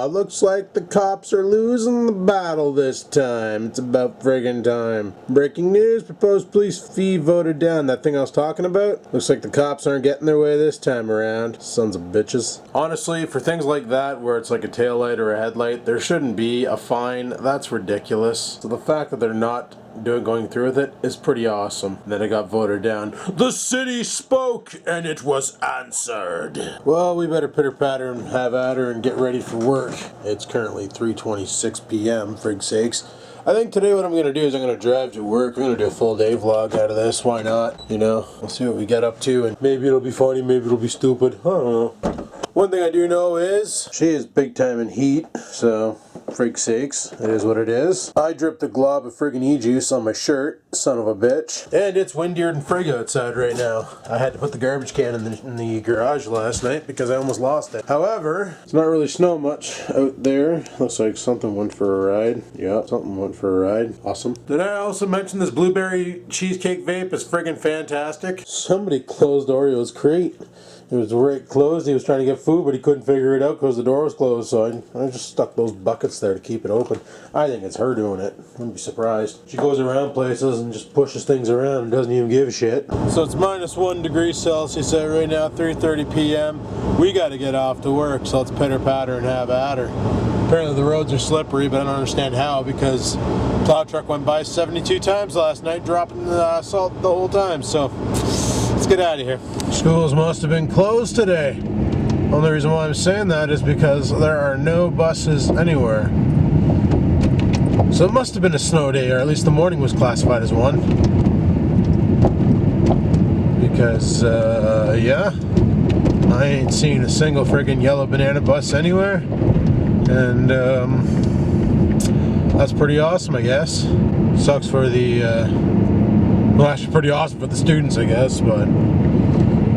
Looks like the cops are losing the battle this time. It's about friggin' time. Breaking news, proposed police fee voted down. That thing I was talking about? Looks like the cops aren't getting their way this time around. Sons of bitches. Honestly, for things like that, where it's like a taillight or a headlight, there shouldn't be a fine. That's ridiculous. So the fact that they're not going through with it is pretty awesome. And then it got voted down. The city spoke and it was answered. Well, we better pitter patter and have at her and get ready for work. It's currently 3:26 p.m. frig sakes. I think today what I'm going to do is I'm going to drive to work. I'm going to do a full day vlog out of this. Why not? You know, we'll see what we get up to, and maybe it'll be funny, maybe it'll be stupid. I don't know. One thing I do know is she is big time in heat, so frig sakes, it is what it is. I dripped a glob of friggin' e-juice on my shirt, son of a bitch. And it's windier than frig outside right now. I had to put the garbage can in the garage last night because I almost lost it. However, it's not really snowing much out there. Looks like something went for a ride. Yeah, something went for a ride. Awesome. Did I also mention this blueberry cheesecake vape is friggin' fantastic? Somebody closed Oreo's crate. It was right closed. He was trying to get food, but he couldn't figure it out because the door was closed. So I just stuck those buckets there to keep it open. I think it's her doing it. Wouldn't be surprised. She goes around places and just pushes things around and doesn't even give a shit. So it's -1 degree Celsius out right now, 3:30 p.m. We got to get off to work, so let's pitter patter and have at her. Apparently the roads are slippery, but I don't understand how, because the plow truck went by 72 times last night, dropping the salt the whole time. So let's get out of here. Schools must have been closed today. Only reason why I'm saying that is because there are no buses anywhere. So it must have been a snow day, or at least the morning was classified as one. Because, yeah, I ain't seen a single friggin' yellow banana bus anywhere. And, that's pretty awesome, I guess. Sucks for the, well, actually pretty awesome for the students, I guess, but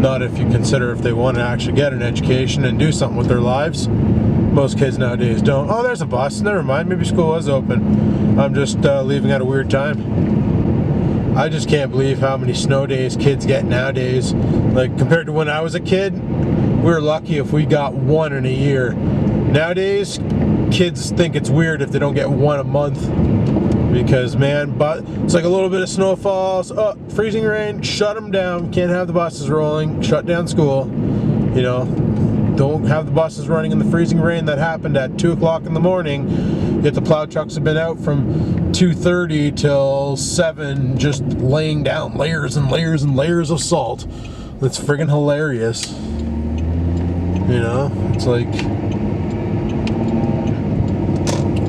not if you consider if they want to actually get an education and do something with their lives. Most kids nowadays don't. Oh, there's a bus. Never mind. Maybe school was open. I'm just leaving at a weird time. I just can't believe how many snow days kids get nowadays. Like, compared to when I was a kid, we were lucky if we got one in a year. Nowadays, kids think it's weird if they don't get one a month. Because, man, but it's like a little bit of snowfall, oh, freezing rain, shut them down, can't have the buses rolling, shut down school, you know, don't have the buses running in the freezing rain that happened at 2 o'clock in the morning, yet the plow trucks have been out from 2:30 till 7, just laying down layers and layers and layers of salt. That's friggin' hilarious, you know, it's like,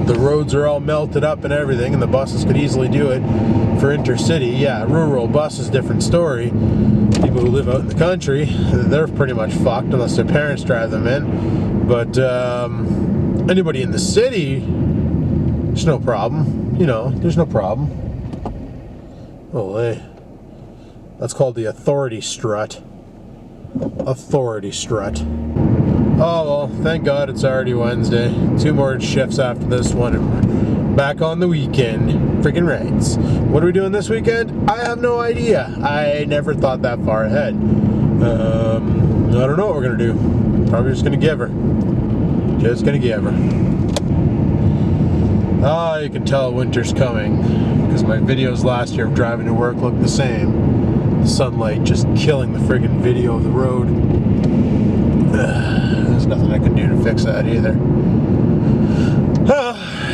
the roads are all melted up and everything, and the buses could easily do it for intercity. Yeah, rural bus is a different story. People who live out in the country, they're pretty much fucked unless their parents drive them in. But anybody in the city, there's no problem. You know, there's no problem. Oh, hey. That's called the authority strut. Authority strut. Oh well, thank God it's already Wednesday. 2 more shifts after this one and we're back on the weekend. Freaking rights. What are we doing this weekend? I have no idea. I never thought that far ahead. I don't know what we're gonna do. Probably just gonna give her. Just gonna give her. Ah, you can tell winter's coming because my videos last year of driving to work look the same. The sunlight just killing the friggin' video of the road. There's nothing I can do to fix that either.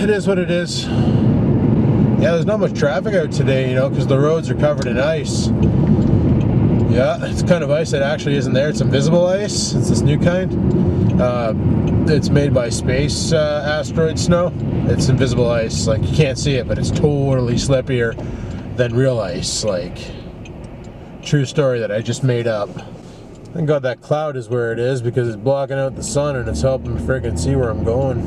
It is what it is. Yeah, there's not much traffic out today, you know, because the roads are covered in ice. Yeah, it's kind of ice that actually isn't there. It's invisible ice. It's this new kind. It's made by space asteroid snow. It's invisible ice. Like, you can't see it, but it's totally slippier than real ice. Like, true story that I just made up. Thank God that cloud is where it is because it's blocking out the sun and it's helping me friggin' see where I'm going.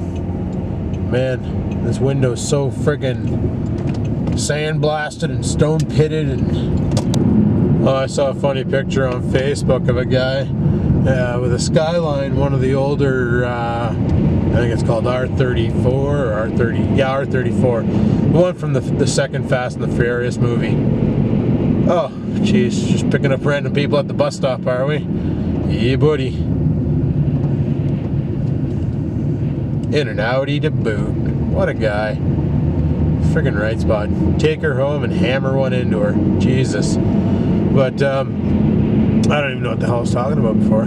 Man, this window's so friggin' sandblasted and stone pitted. And oh, I saw a funny picture on Facebook of a guy with a Skyline, one of the older, I think it's called R34 or R30, yeah, R34. The one from the second Fast and the Furious movie. Oh, jeez, just picking up random people at the bus stop, are we? Yeah, buddy. in an Audi to boot. What a guy. Friggin' right spot. Take her home and hammer one into her. Jesus. But, I don't even know what the hell I was talking about before.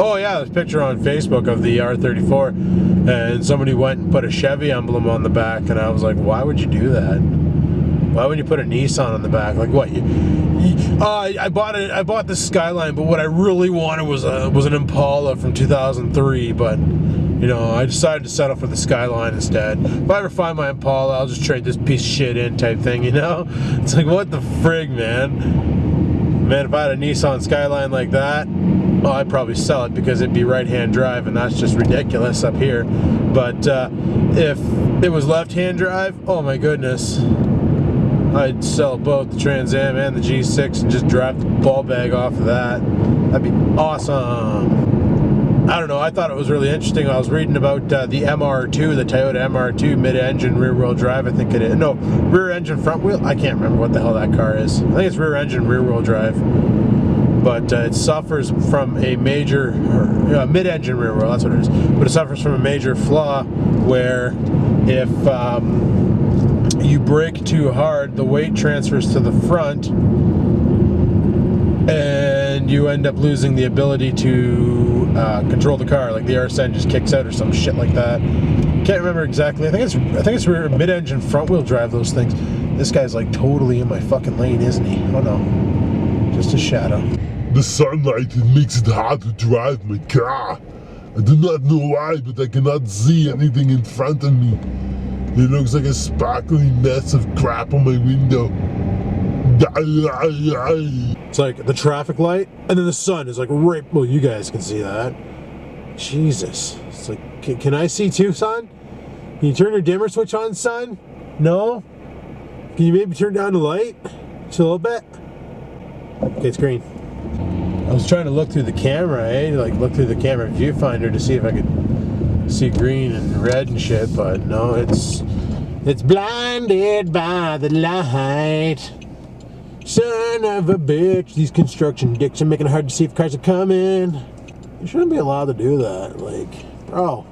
Oh yeah, there's a picture on Facebook of the R34, and somebody went and put a Chevy emblem on the back, and I was like, why would you do that? Why would you put a Nissan on the back? Like what? I bought this Skyline, but what I really wanted was an Impala from 2003. But you know, I decided to settle for the Skyline instead. If I ever find my Impala, I'll just trade this piece of shit in, type thing. You know? It's like, what the frig, man? Man, if I had a Nissan Skyline like that, well, I'd probably sell it because it'd be right-hand drive, and that's just ridiculous up here. But if it was left-hand drive, oh my goodness. I'd sell both the Trans Am and the G6 and just drive the ball bag off of that. That'd be awesome. I don't know, I thought it was really interesting. I was reading about the MR2, the Toyota MR2 mid-engine rear-wheel drive, I think it is. No, rear-engine front-wheel? I can't remember what the hell that car is. I think it's rear-engine rear-wheel drive. But it suffers from a major, mid-engine rear wheel, that's what it is. But it suffers from a major flaw where if you brake too hard, the weight transfers to the front, and you end up losing the ability to control the car. Like the RSN just kicks out or some shit like that. Can't remember exactly. I think it's rear mid-engine front-wheel drive. Those things. This guy's like totally in my fucking lane, isn't he? Oh no, just a shadow. The sunlight, it makes it hard to drive my car. I do not know why, but I cannot see anything in front of me. It looks like a sparkling mess of crap on my window. It's like the traffic light, and then the sun is like right, well, you guys can see that. Jesus. It's like, can I see too, son? Can you turn your dimmer switch on, son? No? Can you maybe turn down the light? Just a little bit? Okay, it's green. I was trying to look through the camera, like look through the camera viewfinder to see if I could see green and red and shit, but no, it's blinded by the light. Son of a bitch, these construction dicks are making it hard to see if cars are coming. You shouldn't be allowed to do that. Like, bro,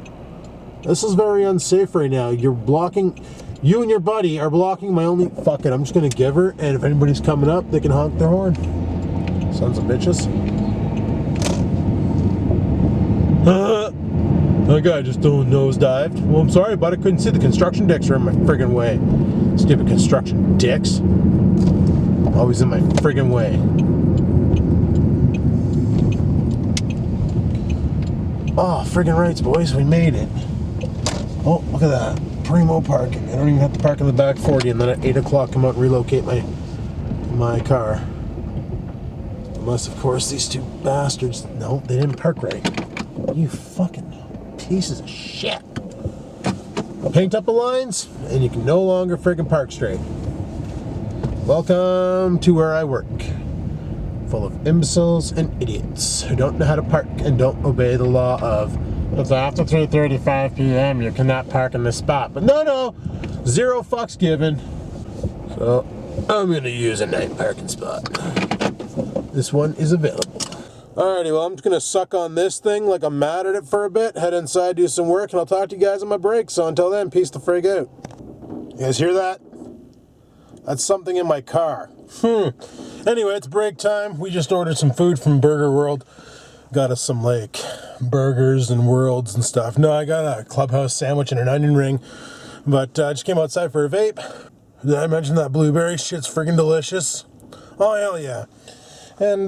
this is very unsafe right now. You're blocking, you and your buddy are blocking my only, fuck it, I'm just gonna give her, and if anybody's coming up, they can honk their horn. Sons of bitches. That guy just nosedived. Well, I'm sorry, but I couldn't see the construction dicks are in my friggin' way. Stupid construction dicks. Always in my friggin' way. Oh, friggin' rights, boys, we made it. Oh, look at that. Primo parking. I don't even have to park in the back 40 and then at 8 o'clock come out and relocate my car. Unless, of course, these two bastards... No, they didn't park right. You fucking pieces of shit. Paint up the lines, and you can no longer friggin' park straight. Welcome to where I work. Full of imbeciles and idiots who don't know how to park and don't obey the law of it's after 3:35 p.m. you cannot park in this spot. But no, zero fucks given. So I'm gonna use a night parking spot. This one is available. Alrighty, well, I'm just gonna suck on this thing like I'm mad at it for a bit, head inside, do some work, and I'll talk to you guys on my break. So until then, peace the frig out. You guys hear that? That's something in my car. Anyway, it's break time. We just ordered some food from Burger World. Got us some, like, burgers and worlds and stuff. No, I got a clubhouse sandwich and an onion ring. But I just came outside for a vape. Did I mention that blueberry shit's friggin' delicious? Oh, hell yeah. And,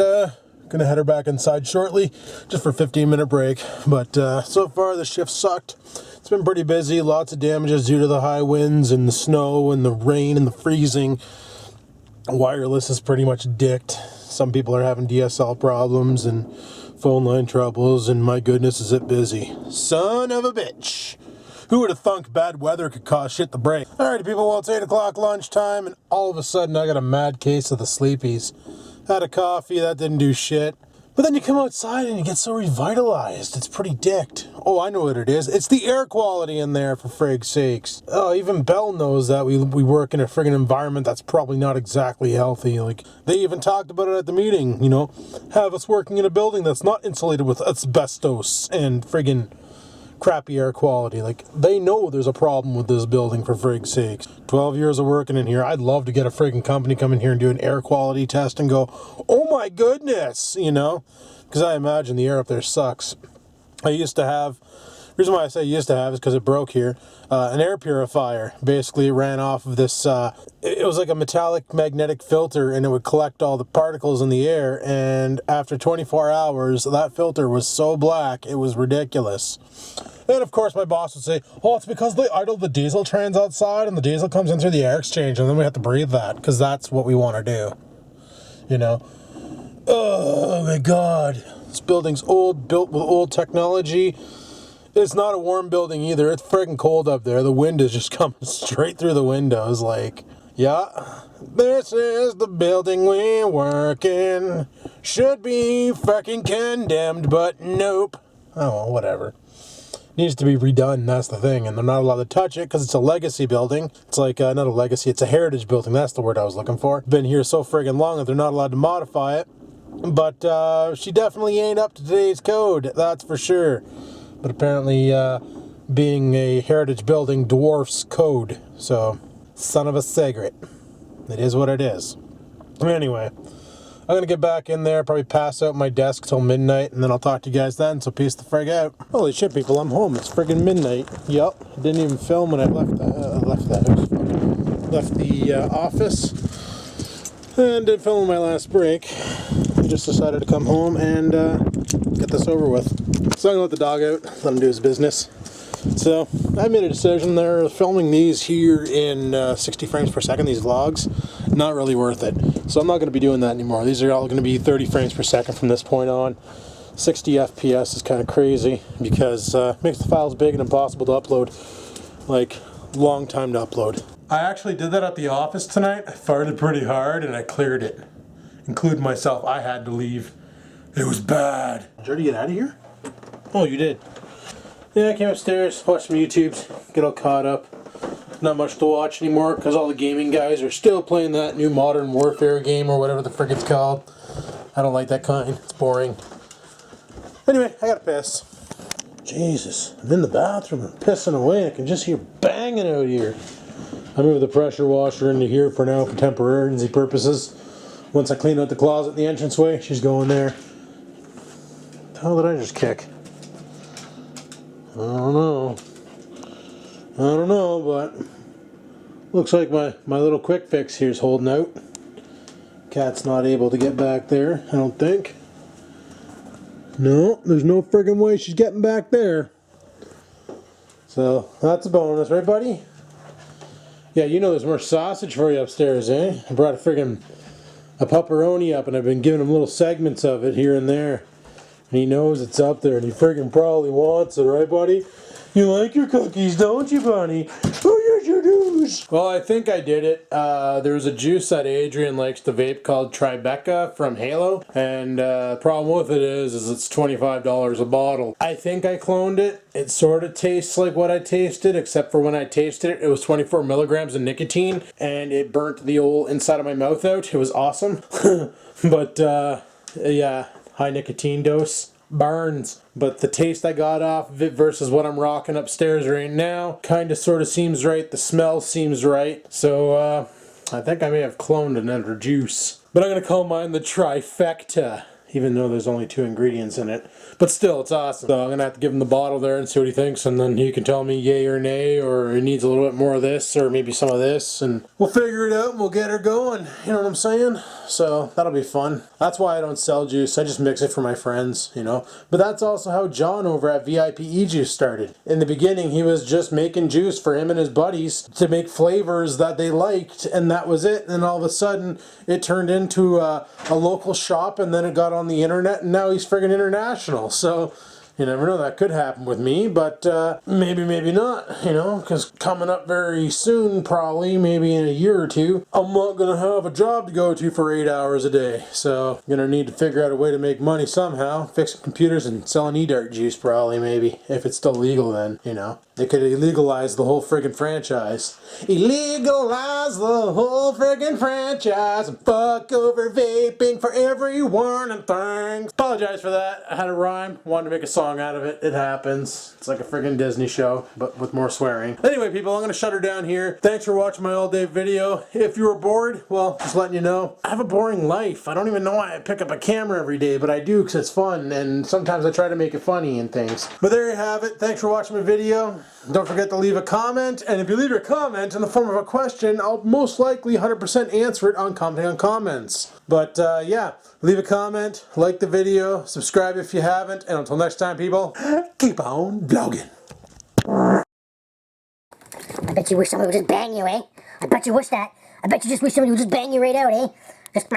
gonna head her back inside shortly, just for a 15-minute break. But so far the shift sucked. It's been pretty busy, lots of damages due to the high winds and the snow and the rain and the freezing. Wireless is pretty much dicked. Some people are having DSL problems and phone line troubles, and my goodness is it busy. Son of a bitch. Who would have thunk bad weather could cause shit to break? Alrighty people, well, it's 8 o'clock lunchtime, and all of a sudden I got a mad case of the sleepies. Had a coffee, that didn't do shit. But then you come outside and you get so revitalized. It's pretty dicked. Oh, I know what it is. It's the air quality in there, for frig's sakes. Oh, even Bell knows that we work in a friggin' environment that's probably not exactly healthy. Like, they even talked about it at the meeting, you know. Have us working in a building that's not insulated with asbestos and friggin' crappy air quality. Like, they know there's a problem with this building, for frig's sakes. 12 years of working in here. I'd love to get a friggin' company come in here and do an air quality test and go, oh my goodness, you know? Because I imagine the air up there sucks. I used to have, the reason why I say used to have is because it broke here, an air purifier. Basically, it ran off of this, it was like a metallic magnetic filter, and it would collect all the particles in the air, and after 24 hours, that filter was so black, it was ridiculous. And of course, my boss would say, oh, it's because they idle the diesel trains outside, and the diesel comes in through the air exchange, and then we have to breathe that, because that's what we want to do. You know? Oh my god. This building's old, built with old technology. It's not a warm building either. It's freaking cold up there. The wind is just coming straight through the windows. Like, yeah, this is the building we work in. Should be fucking condemned, but nope. Oh, well, whatever. Needs to be redone, that's the thing. And they're not allowed to touch it because it's a legacy building. It's like, not a legacy, it's a heritage building. That's the word I was looking for. Been here so friggin' long that they're not allowed to modify it. But she definitely ain't up to today's code, that's for sure. But apparently, being a heritage building dwarfs code. So, son of a cigarette. It is what it is. Anyway, I'm going to get back in there, probably pass out my desk till midnight, and then I'll talk to you guys then, so peace the frig out. Holy shit, people, I'm home. It's friggin' midnight. Yup, didn't even film when I left the house. Left the office. And did film my last break. I just decided to come home and get this over with. So I'm gonna let the dog out, let him do his business. So I made a decision. They're filming these here in 60 frames per second, these vlogs. Not really worth it. So I'm not gonna be doing that anymore. These are all gonna be 30 frames per second from this point on. 60 FPS is kind of crazy because it makes the files big and impossible to upload. Like, long time to upload. I actually did that at the office tonight. I farted pretty hard and I cleared it. Including myself, I had to leave. It was bad. Did you already get out of here? Oh, you did. Yeah, I came upstairs, watched some YouTubes, get all caught up. Not much to watch anymore because all the gaming guys are still playing that new Modern Warfare game or whatever the frick it's called. I don't like that kind. It's boring. Anyway, I gotta piss. Jesus, I'm in the bathroom and pissing away. I can just hear banging out here. I moved the pressure washer into here for now for temporary purposes. Once I clean out the closet in the entranceway, she's going there. What the hell did I just kick? I don't know, but looks like my little quick fix here is holding out. Cat's not able to get back there, I don't think. No, there's no friggin' way she's getting back there. So, that's a bonus, right, buddy? Yeah, you know there's more sausage for you upstairs, eh? I brought a pepperoni up and I've been giving him little segments of it here and there. And he knows it's up there and he friggin' probably wants it, right, buddy? You like your cookies, don't you, Bunny? Oh, yes, you do. Well, I think I did it. There was a juice that Adrian likes to vape called Tribeca from Halo. And the problem with it is it's $25 a bottle. I think I cloned it. It sort of tastes like what I tasted, except for when I tasted it, it was 24 milligrams of nicotine. And it burnt the old inside of my mouth out. It was awesome. But, yeah, high nicotine dose. Burns, but the taste I got off of it versus what I'm rocking upstairs right now kind of sort of seems right. The smell seems right. So I think I may have cloned another juice, but I'm gonna call mine the Trifecta, even though there's only 2 ingredients in it. But still, it's awesome. So I'm gonna have to give him the bottle there and see what he thinks, and then he can tell me yay or nay, or he needs a little bit more of this, or maybe some of this, and we'll figure it out and we'll get her going. You know what I'm saying? So that'll be fun. That's why I don't sell juice. I just mix it for my friends, you know. But that's also how John over at VIP E-Juice started. In the beginning, he was just making juice for him and his buddies to make flavors that they liked, and that was it. And all of a sudden, it turned into a local shop, and then it got on the internet, and now he's friggin' international. So you never know, that could happen with me, but maybe, maybe not, you know, because coming up very soon, probably, maybe in a year or two, I'm not going to have a job to go to for 8 hours a day. So I'm going to need to figure out a way to make money somehow, fixing computers and selling e-dart juice probably, maybe, if it's still legal then, you know. They could illegalize the whole friggin' franchise. Illegalize the whole friggin' franchise and fuck over vaping for everyone and things. Apologize for that. I had a rhyme. Wanted to make a song song out of it. It happens. It's like a friggin' Disney show, but with more swearing. Anyway, people, I'm gonna shut her down here. Thanks for watching my all-day video. If you were bored, well, just letting you know, I have a boring life. I don't even know why I pick up a camera every day, but I do because it's fun, and sometimes I try to make it funny and things. But there you have it. Thanks for watching my video. Don't forget to leave a comment, and if you leave a comment in the form of a question, I'll most likely 100% answer it on commenting on comments. But yeah, leave a comment, like the video, subscribe if you haven't, and until next time, people, keep on vlogging. I bet you wish somebody would just bang you, eh? I bet you wish that. I bet you just wish somebody would just bang you right out, eh? Just